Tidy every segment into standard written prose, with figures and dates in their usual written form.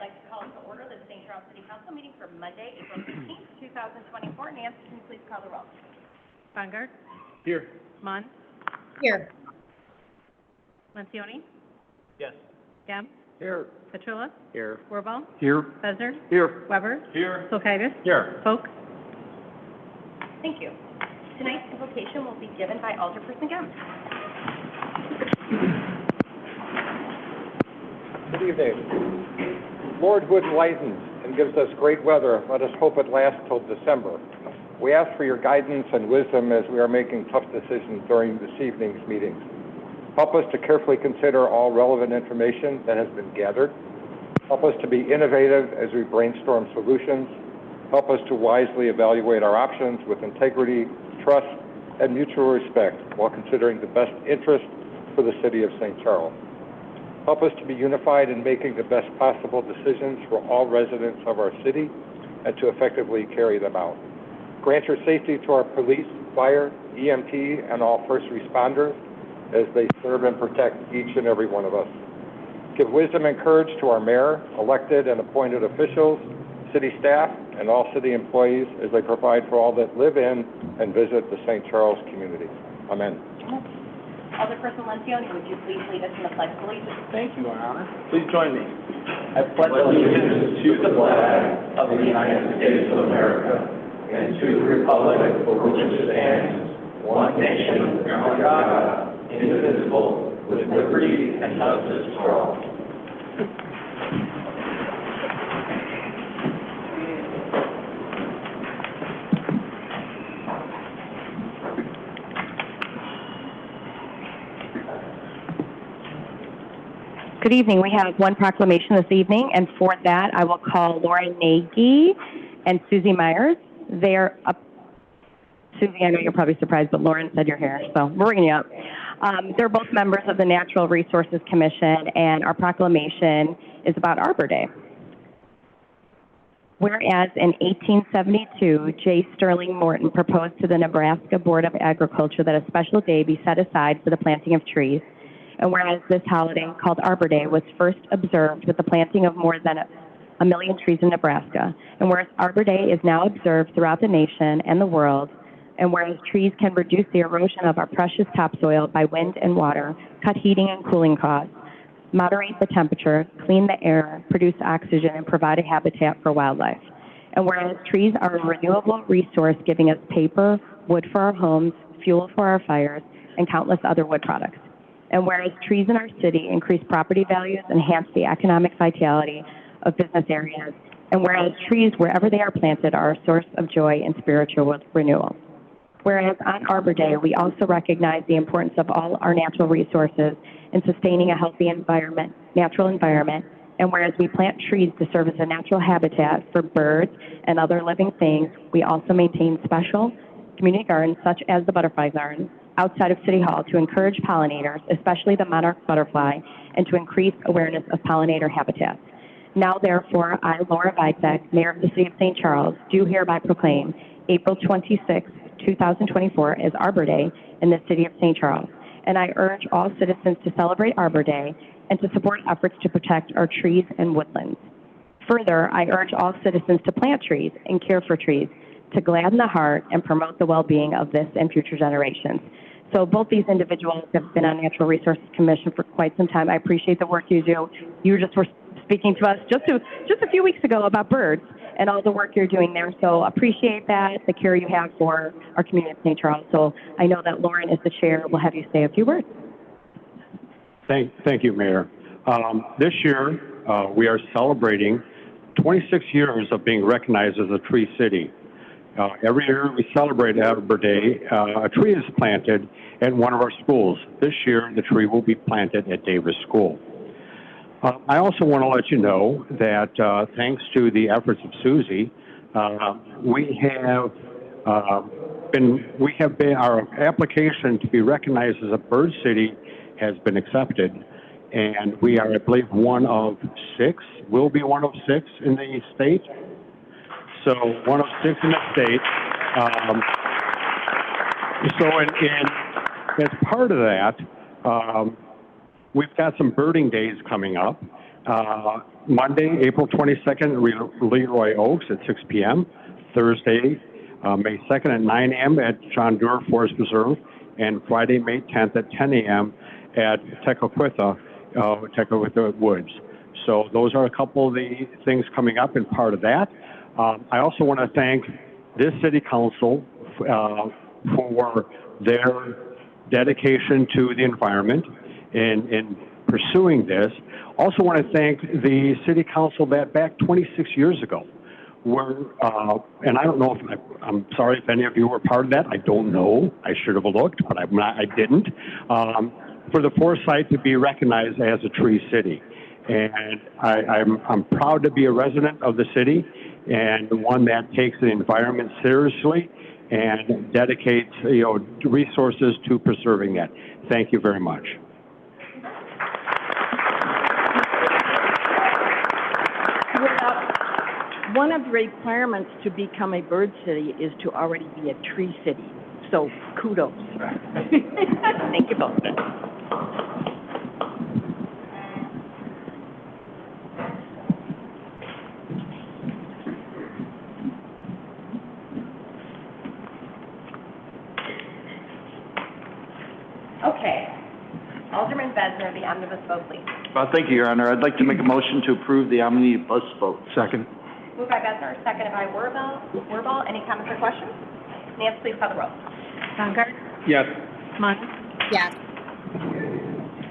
like to call to order the St. Charles City Council meeting for Monday, April 15th, 2024. Nancy, can you please call the roll? Bungard. Here. Munn. Here. Lencioni. Yes. Gem. Here. Petrula. Here. Wirball. Here. Bezer. Here. Weber. Here. Kulkaitis. Here. Folk. Thank you. Tonight's invocation will be given by Alderperson Gem. Good evening. Lord, who enlightens and gives us great weather, let us hope it lasts till December. We ask for your guidance and wisdom as we are making tough decisions during this evening's meetings. Help us to carefully consider all relevant information that has been gathered. Help us to be innovative as we brainstorm solutions. Help us to wisely evaluate our options with integrity, trust, and mutual respect while considering the best interest for the city of St. Charles. Help us to be unified in making the best possible decisions for all residents of our city and to effectively carry them out. Grant your safety to our police, fire, EMT, and all first responders as they serve and protect each and every one of us. Give wisdom and courage to our mayor, elected and appointed officials, city staff, and all city employees as they provide for all that live in and visit the St. Charles community. Amen. Alderperson Lencioni, would you please lead us in the Pledge of Allegiance? Thank you, Your Honor. Please join me. I pledge allegiance to the flag of the United States of America and to the republic for which it stands, one nation, under God, indivisible, with liberty and justice for all. Good evening. We have one proclamation this evening, and for that, I will call Lauren Nagy and Susie Myers. They're up. Susie, I know you're probably surprised, but Lauren said you're here, so we're bringing you up. They're both members of the Natural Resources Commission, and our proclamation is about Arbor Day. Whereas in 1872, J. Sterling Morton proposed to the Nebraska Board of Agriculture that a special day be set aside for the planting of trees. And whereas this holiday, called Arbor Day, was first observed with the planting of more than a million trees in Nebraska, and whereas Arbor Day is now observed throughout the nation and the world, and whereas trees can reduce the erosion of our precious topsoil by wind and water, cut heating and cooling costs, moderate the temperature, clean the air, produce oxygen, and provide a habitat for wildlife. And whereas trees are a renewable resource giving us paper, wood for our homes, fuel for our fires, and countless other wood products. And whereas trees in our city increase property values, enhance the economic vitality of business areas, and whereas trees, wherever they are planted, are a source of joy and spiritual renewal. Whereas on Arbor Day, we also recognize the importance of all our natural resources in sustaining a healthy environment, natural environment, and whereas we plant trees to serve as a natural habitat for birds and other living things, we also maintain special community gardens such as the butterfly garden outside of City Hall to encourage pollinators, especially the monarch butterfly, and to increase awareness of pollinator habitats. Now, therefore, I, Laura Vitek, Mayor of the City of St. Charles, do hereby proclaim April 26, 2024 as Arbor Day in the City of St. Charles. And I urge all citizens to celebrate Arbor Day and to support efforts to protect our trees and woodlands. Further, I urge all citizens to plant trees and care for trees to gladden the heart and promote the well-being of this and future generations. So both these individuals have been on Natural Resources Commission for quite some time. I appreciate the work you do. You just were speaking to us just a few weeks ago about birds and all the work you're doing there. So appreciate that, the care you have for our community of St. Charles. So I know that Lauren is the chair. We'll have you say a few words. Thank you, Mayor. This year, we are celebrating 26 years of being recognized as a tree city. Every year we celebrate Arbor Day, a tree is planted at one of our schools. This year, the tree will be planted at Davis School. I also want to let you know that thanks to the efforts of Susie, our application to be recognized as a bird city has been accepted, and we are, I believe, one of 6. Will be one of 6 in the state. So one of 6 in the state. As part of that, we've got some birding days coming up. Monday, April 22nd, Leroy Oaks at 6 p.m. Thursday, May 2nd at 9 a.m. at John Doerr Forest Preserve, and Friday, May 10th at 10 a.m. at Tekakwitha Woods. So those are a couple of the things coming up and part of that. I also want to thank this city council for their dedication to the environment in pursuing this. Also want to thank the city council that back 26 years ago were, and I don't know if, I'm sorry if any of you were part of that. I don't know. I should have looked, but I didn't. For the foresight to be recognized as a tree city. And I'm proud to be a resident of the city and one that takes the environment seriously and dedicates resources to preserving that. Thank you very much. One of the requirements to become a bird city is to already be a tree city. So kudos. Thank you both. Okay. Alderman Besner, the omnibus vote, please. Thank you, Your Honor. I'd like to make a motion to approve the omnibus vote. Second. Moved by Besner, seconded by Wirball. Any comments or questions? Nance, please call the roll. Baumgart. Yes. Munn. Yes.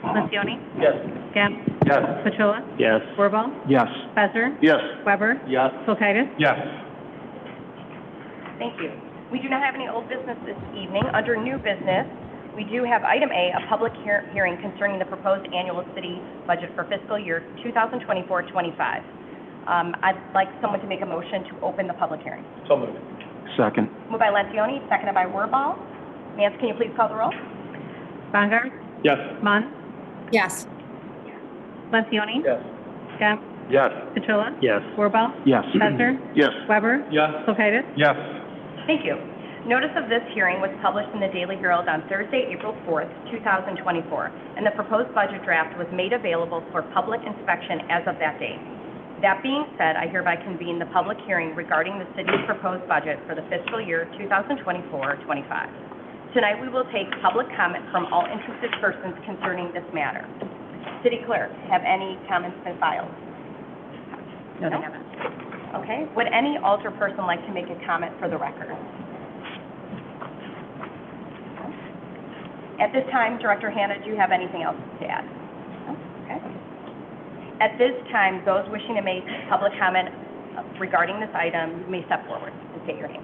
Lencioni. Yes. Gam. Yes. Petula. Yes. Wirball. Yes. Besser. Yes. Weber. Yes. Kulkaitis. Yes. Thank you. We do not have any old business this evening. Under new business, we do have item A, a public hearing concerning the proposed annual city budget for fiscal year 2024-25. I'd like someone to make a motion to open the public hearing. So moved. Second. Moved by Lencioni, seconded by Wirball. Nance, can you please call the roll? Baumgart. Yes. Munn. Yes. Lencioni. Yes. Gam. Yes. Petula. Yes. Wirball. Yes. Besser. Yes. Weber. Yes. Kulkaitis. Yes. Thank you. Notice of this hearing was published in the Daily Herald on Thursday, April 4th, 2024, and the proposed budget draft was made available for public inspection as of that date. That being said, I hereby convene the public hearing regarding the city's proposed budget for the fiscal year 2024-25. Tonight, we will take public comment from all interested persons concerning this matter. City Clerk, have any comments been filed? No, they haven't. Okay. Would any altar person like to make a comment for the record? At this time, Director Hanna, do you have anything else to add? No? Okay. At this time, those wishing to make public comment regarding this item may step forward and state your name.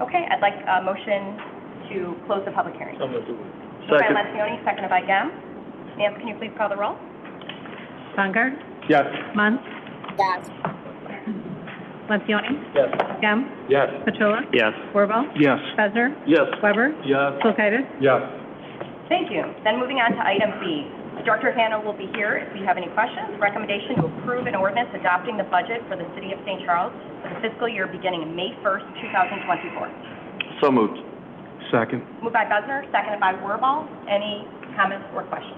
Okay, I'd like a motion to close the public hearing. So moved. Moved by Lencioni, seconded by Gam. Nance, can you please call the roll? Baumgart. Yes. Munn. Yes. Lencioni. Yes. Gam. Yes. Petula. Yes. Wirball. Yes. Besser. Yes. Weber. Yes. Kulkaitis. Yes. Thank you. Then moving on to item B. Director Hanna will be here if you have any questions. Recommendation to approve an ordinance adopting the budget for the city of St. Charles for the fiscal year beginning May 1st, 2024. So moved. Second. Moved by Besner, seconded by Wirball. Any comments or questions?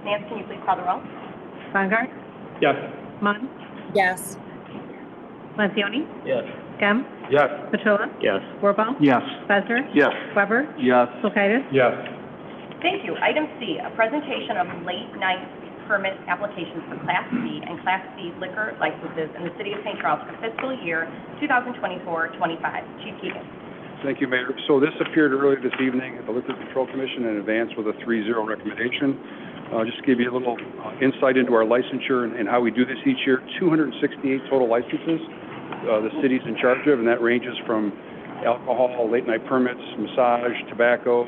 Nance, can you please call the roll? Baumgart. Yes. Munn. Yes. Lencioni. Yes. Gam. Yes. Petula. Yes. Wirball. Yes. Besser. Yes. Weber. Yes. Kulkaitis. Yes. Thank you. Item C, a presentation of late night permit applications for Class B and Class C liquor licenses in the city of St. Charles for fiscal year 2024-25. Chief Keegan. Thank you, Mayor. So this appeared earlier this evening at the Liquor Control Commission in advance with a 3-0 recommendation. Just to give you a little insight into our licensure and how we do this each year. 268 total licenses the city's in charge of, and that ranges from alcohol, late night permits, massage, tobacco,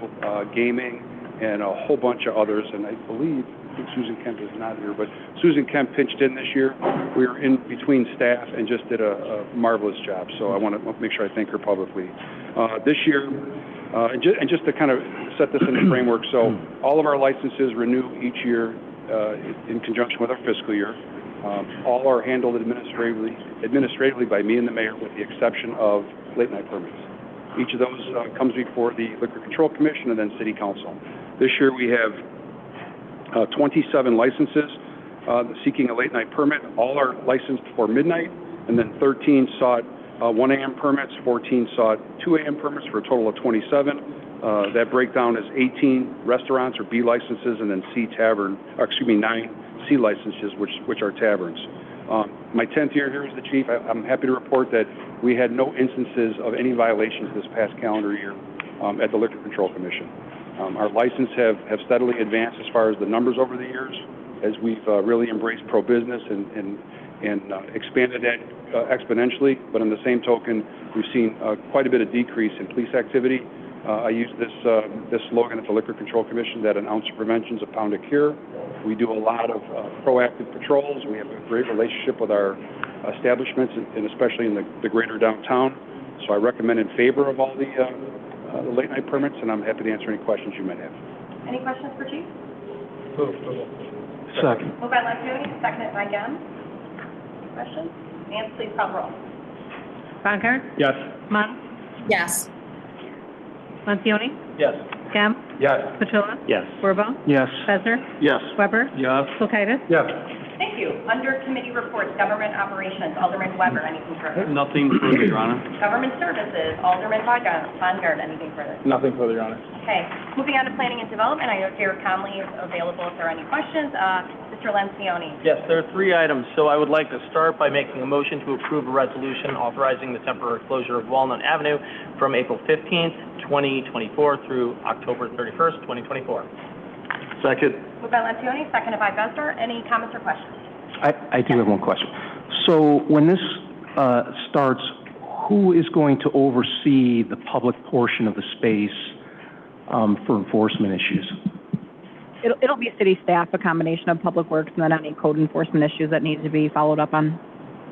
gaming, and a whole bunch of others. And I think Susan Kemp is not here, but Susan Kemp pitched in this year. We were in between staff and just did a marvelous job. So I want to make sure I thank her publicly. This year, and just to kind of set this in the framework, so all of our licenses renew each year in conjunction with our fiscal year. All are handled administratively by me and the mayor, with the exception of late night permits. Each of those comes before the Liquor Control Commission and then City Council. This year we have 27 licenses seeking a late night permit. All are licensed for midnight, and then 13 sought 1 a.m. permits, 14 sought 2 a.m. permits for a total of 27. That breakdown is 18 restaurants or B licenses, and then 9 C licenses, which are taverns. My 10th year here as the chief, I'm happy to report that we had no instances of any violations this past calendar year at the Liquor Control Commission. Our license have steadily advanced as far as the numbers over the years, as we've really embraced pro-business and expanded that exponentially. But on the same token, we've seen quite a bit of decrease in police activity. I use this slogan at the Liquor Control Commission, that an ounce of prevention is a pound of cure. We do a lot of proactive patrols. We have a great relationship with our establishments, and especially in the greater downtown. So I recommend in favor of all the late night permits, and I'm happy to answer any questions you might have. Any questions for Chief? Second. Moved by Lencioni, seconded by Gem. Questions? Nancy, please call the roll. Baumgart? Yes. Munn? Yes. Lencioni? Yes. Gem? Yes. Petrola? Yes. Wirbal? Yes. Besser? Yes. Weber? Yes. Kulkaitis? Yes. Thank you. Under committee reports, government operations, Alderman Weber, anything further? Nothing further, Your Honor. Government services, Alderman Bongard, anything further? Nothing further, Your Honor. Okay, moving on to planning and development, I know Jared Conley is available if there are any questions. Mr. Lencioni. Yes, there are 3 items, so I would like to start by making a motion to approve a resolution authorizing the temporary closure of Walnut Avenue from April 15th, 2024 through October 31st, 2024. Second. Moved by Lencioni, seconded by Besser. Any comments or questions? I do have one question. So when this starts, who is going to oversee the public portion of the space for enforcement issues? It'll be city staff, a combination of public works and then any code enforcement issues that need to be followed up on.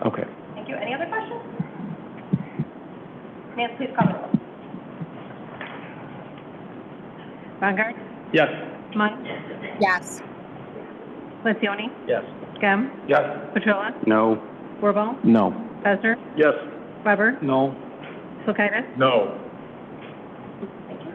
Okay. Thank you. Any other questions? Nancy, please call the roll. Baumgart? Yes. Munn? Yes. Lencioni? Yes. Gem? Yes. Petrola? No. Wirbal? No. Besser? Yes. Weber? No. Kulkaitis? No. Thank you.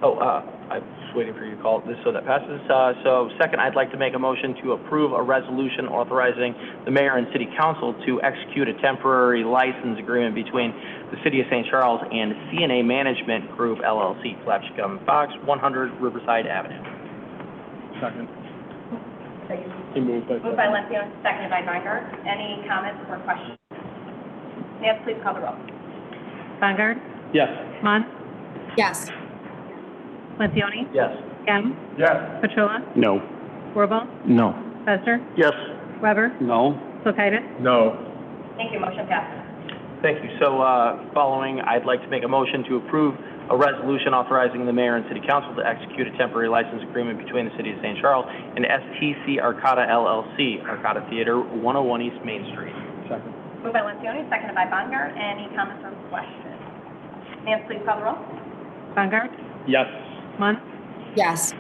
Oh, I was waiting for you to call this, so that passes. So second, I'd like to make a motion to approve a resolution authorizing the mayor and city council to execute a temporary license agreement between the city of St. Charles and CNA Management Group, LLC, Flapscum Fox, 100 Riverside Avenue. Second. Moved by Lencioni, seconded by Bongard. Any comments or questions? Nancy, please call the roll. Baumgart? Yes. Munn? Yes. Lencioni? Yes. Gem? Yes. Petrola? No. Wirbal? No. Besser? Yes. Weber? No. Kulkaitis? No. Thank you. Motion passes. Thank you. So following, I'd like to make a motion to approve a resolution authorizing the mayor and city council to execute a temporary license agreement between the city of St. Charles and STC Arcata LLC, Arcata Theater, 101 East Main Street. Second. Moved by Lencioni, seconded by Bongard. Any comments or questions? Nancy, please call the roll. Baumgart? Yes. Munn? Yes.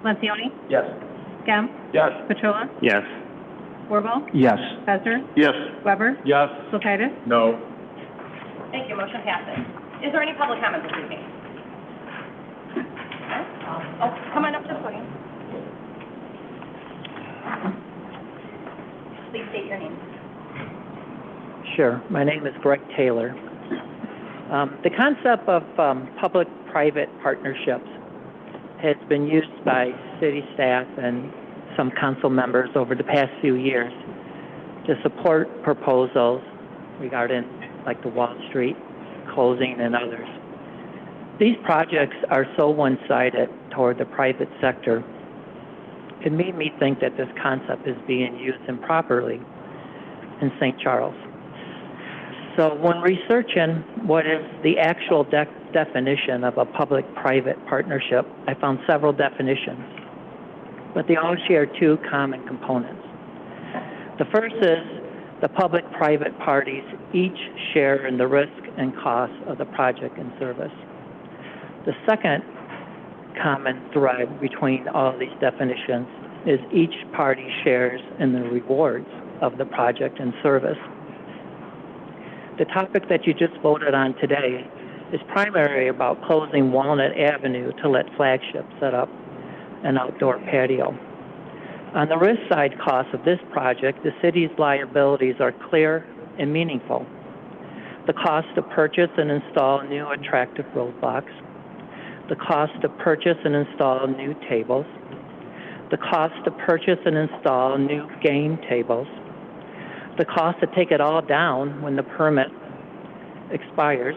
Lencioni? Yes. Gem? Yes. Petrola? Yes. Wirbal? Yes. Besser? Yes. Weber? Yes. Kulkaitis? No. Thank you. Motion passes. Is there any public comment this evening? Oh, come on up to the podium. Please state your name. Sure. My name is Greg Taylor. The concept of public-private partnerships has been used by city staff and some council members over the past few years to support proposals regarding like the Wall Street closing and others. These projects are so one-sided toward the private sector. It made me think that this concept is being used improperly in St. Charles. So when researching what is the actual definition of a public-private partnership, I found several definitions, but they all share 2 common components. The first is the public-private parties each share in the risk and cost of the project and service. The second common thread between all these definitions is each party shares in the rewards of the project and service. The topic that you just voted on today is primarily about closing Walnut Avenue to let Flagship set up and outdoor patio. On the risk side costs of this project, the city's liabilities are clear and meaningful. The cost to purchase and install new attractive roadblocks, the cost to purchase and install new tables, the cost to purchase and install new game tables, the cost to take it all down when the permit expires,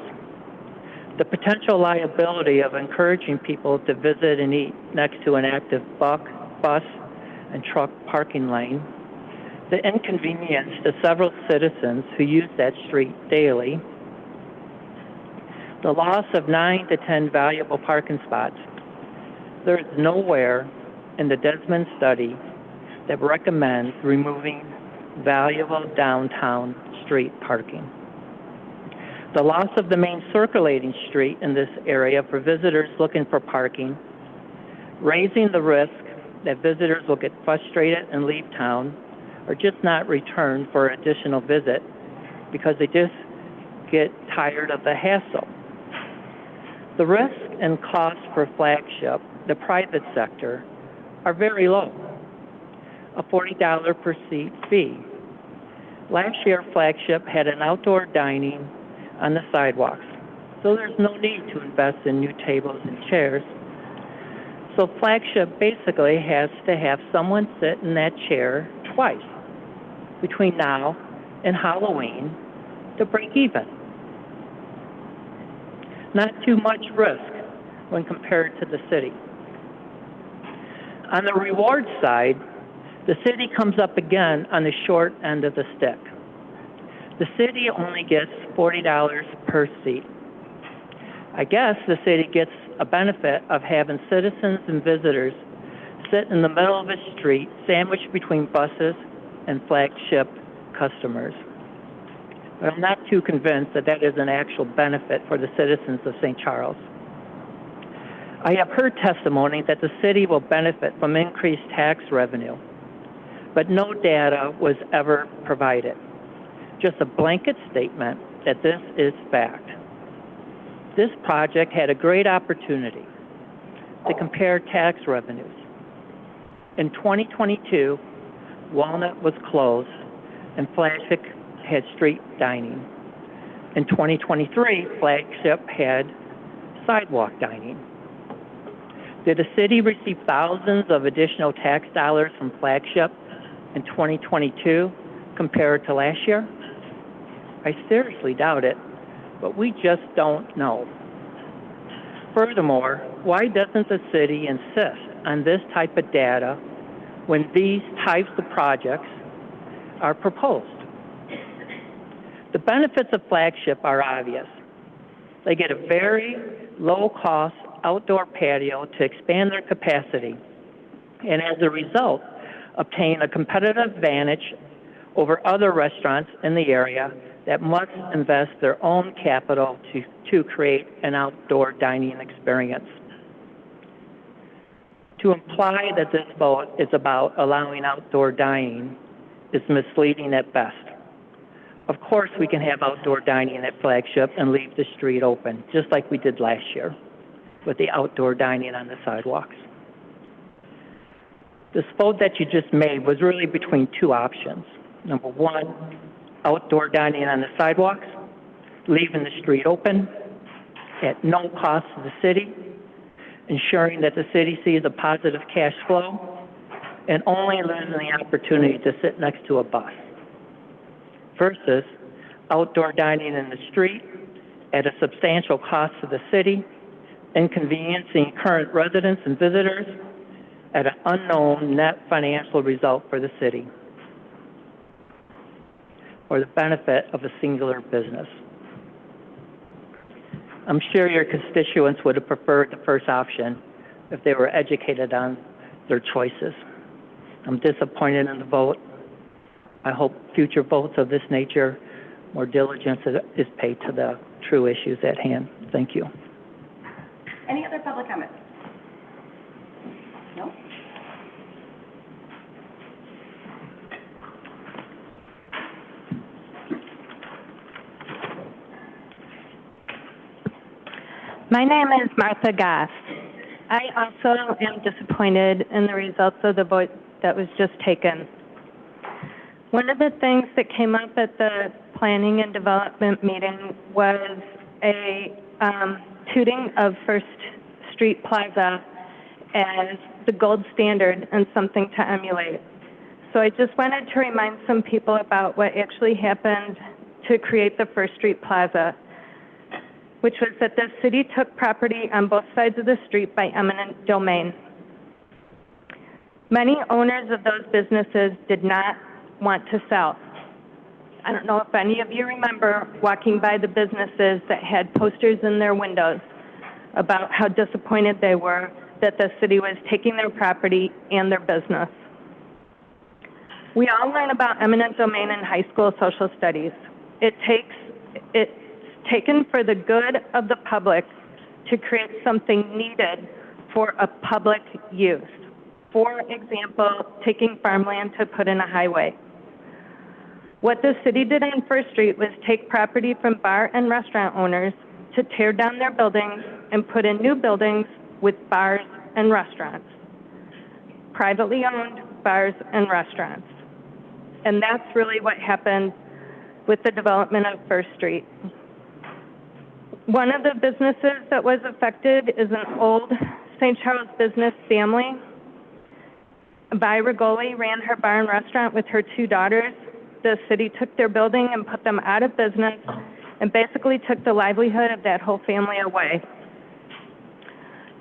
the potential liability of encouraging people to visit and eat next to an active bus and truck parking lane, the inconvenience to several citizens who use that street daily, the loss of 9 to 10 valuable parking spots. There is nowhere in the Desmond study that recommends removing valuable downtown street parking. The loss of the main circulating street in this area for visitors looking for parking, raising the risk that visitors will get frustrated and leave town or just not return for an additional visit because they just get tired of the hassle. The risk and cost for Flagship, the private sector, are very low, a $40 per seat fee. Last year, Flagship had an outdoor dining on the sidewalks, so there's no need to invest in new tables and chairs. So Flagship basically has to have someone sit in that chair twice between now and Halloween to break even. Not too much risk when compared to the city. On the reward side, the city comes up again on the short end of the stick. The city only gets $40 per seat. I guess the city gets a benefit of having citizens and visitors sit in the middle of a street sandwiched between buses and Flagship customers. But I'm not too convinced that that is an actual benefit for the citizens of St. Charles. I have heard testimony that the city will benefit from increased tax revenue, but no data was ever provided. Just a blanket statement that this is fact. This project had a great opportunity to compare tax revenues. In 2022, Walnut was closed and Flagship had street dining. In 2023, Flagship had sidewalk dining. Did the city receive thousands of additional tax dollars from Flagship in 2022 compared to last year? I seriously doubt it, but we just don't know. Furthermore, why doesn't the city insist on this type of data when these types of projects are proposed? The benefits of Flagship are obvious. They get a very low-cost outdoor patio to expand their capacity, and as a result, obtain a competitive advantage over other restaurants in the area that must invest their own capital to create an outdoor dining experience. To imply that this vote is about allowing outdoor dining is misleading at best. Of course, we can have outdoor dining at Flagship and leave the street open, just like we did last year with the outdoor dining on the sidewalks. This vote that you just made was really between two options. Number one, outdoor dining on the sidewalks, leaving the street open at no cost to the city, ensuring that the city sees a positive cash flow, and only losing the opportunity to sit next to a bus. Versus outdoor dining in the street at a substantial cost to the city, inconveniencing current residents and visitors at an unknown net financial result for the city, or the benefit of a singular business. I'm sure your constituents would have preferred the first option if they were educated on their choices. I'm disappointed in the vote. I hope future votes of this nature, more diligence is paid to the true issues at hand. Thank you. Any other public comments? No? My name is Martha Goss. I also am disappointed in the results of the vote that was just taken. One of the things that came up at the Planning and Development meeting was a touting of First Street Plaza as the gold standard and something to emulate. So I just wanted to remind some people about what actually happened to create the First Street Plaza, which was that the city took property on both sides of the street by eminent domain. Many owners of those businesses did not want to sell. I don't know if any of you remember walking by the businesses that had posters in their windows about how disappointed they were that the city was taking their property and their business. We all learn about eminent domain in high school social studies. It's taken for the good of the public to create something needed for a public use. For example, taking farmland to put in a highway. What the city did on First Street was take property from bar and restaurant owners to tear down their buildings and put in new buildings with bars and restaurants. Privately owned bars and restaurants. And that's really what happened with the development of First Street. One of the businesses that was affected is an old St. Charles business family. Vi Rigoli ran her bar and restaurant with her 2 daughters. The city took their building and put them out of business and basically took the livelihood of that whole family away.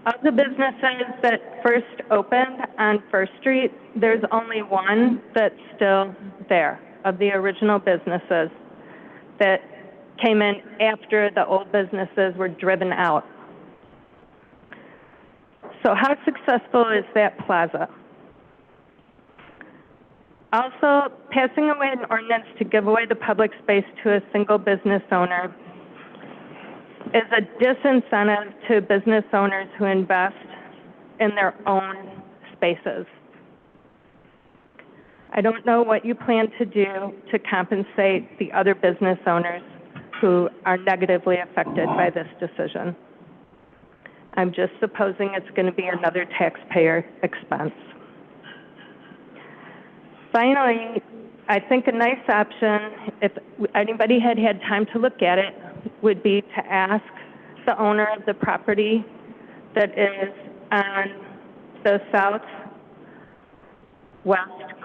Of the businesses that first opened on First Street, there's only one that's still there, of the original businesses that came in after the old businesses were driven out. So how successful is that plaza? Also, passing away an ordinance to give away the public space to a single business owner is a disincentive to business owners who invest in their own spaces. I don't know what you plan to do to compensate the other business owners who are negatively affected by this decision. I'm just supposing it's going to be another taxpayer expense. Finally, I think a nice option, if anybody had had time to look at it, would be to ask the owner of the property that is on the southwest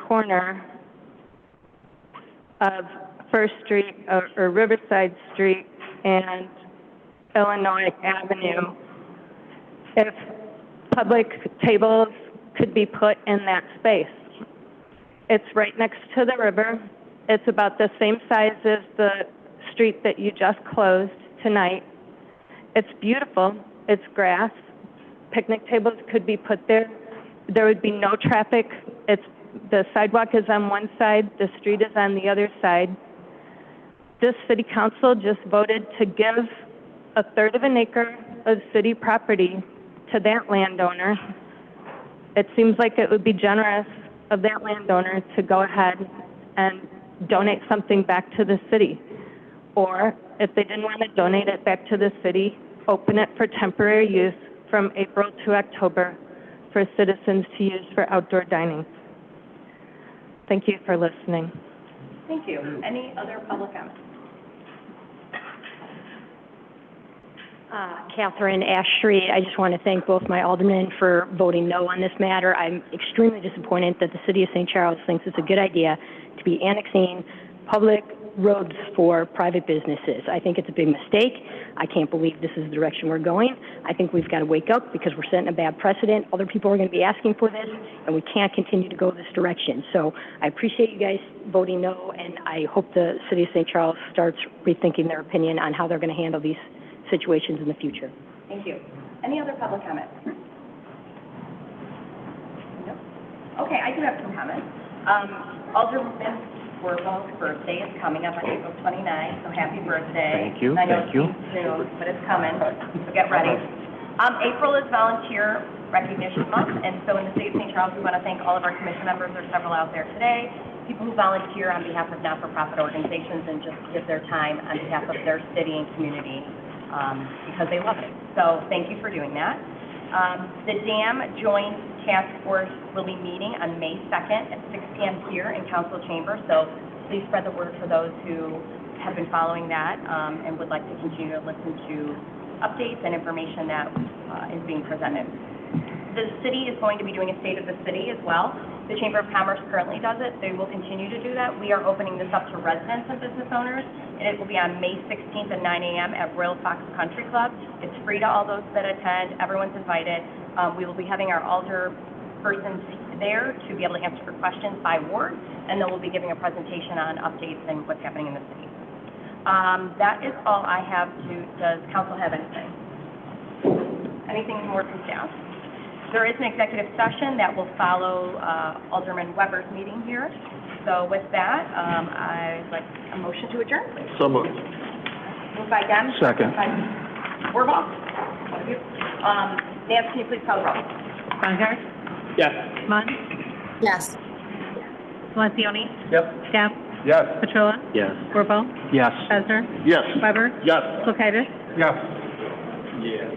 corner of First Street or Riverside Street and Illinois Avenue if public tables could be put in that space. It's right next to the river. It's about the same size as the street that you just closed tonight. It's beautiful. It's grass. Picnic tables could be put there. There would be no traffic. The sidewalk is on one side. The street is on the other side. This city council just voted to give 1/3 of an acre of city property to that landowner. It seems like it would be generous of that landowner to go ahead and donate something back to the city. Or if they didn't want to donate it back to the city, open it for temporary use from April to October for citizens to use for outdoor dining. Thank you for listening. Thank you. Any other public comments? Catherine Ash Street. I just want to thank both my aldermen for voting no on this matter. I'm extremely disappointed that the city of St. Charles thinks it's a good idea to be annexing public roads for private businesses. I think it's a big mistake. I can't believe this is the direction we're going. I think we've got to wake up because we're setting a bad precedent. Other people are going to be asking for this, and we can't continue to go this direction. So I appreciate you guys voting no, and I hope the city of St. Charles starts rethinking their opinion on how they're going to handle these situations in the future. Thank you. Any other public comments? No? Okay, I do have some comments. Alderman Werfel's birthday is coming up on April 29th, so happy birthday. Thank you, I know thank you. it seems soon, but it's coming, so get ready. April is Volunteer Recognition Month, and so in the city of St. Charles, we want to thank all of our commission members. There's several out there today, people who volunteer on behalf of not-for-profit organizations and just give their time on behalf of their city and community because they love it. So thank you for doing that. The dam joint task force will be meeting on May 2nd at 6 p.m. here in council chamber, so please spread the word for those who have been following that and would like to continue to listen to updates and information that is being presented. The city is going to be doing a state of the city as well. The Chamber of Commerce currently does it. They will continue to do that. We are opening this up to residents and business owners, and it will be on May 16th at 9 a.m. at Royal Fox Country Club. It's free to all those that attend. Everyone's invited. We will be having our alder persons there to be able to answer for questions by ward, and then we'll be giving a presentation on updates and what's happening in the city. That is all I have to, does council have anything? Anything more from staff? There is an executive session that will follow Alderman Weber's meeting here. So with that, I'd like a motion to adjourn, please. So moved. Moved by Dem. Second. By Orbaugh. One of you. Nancy, can you please call the roll? Bonner? Yes. Munn? Yes. Valentioni? Yep. Gap? Yes. Petrola? Yes. Corbo? Yes. Besser? Yes. Weber? Yes. Kulkaitis? Yes. Yeah.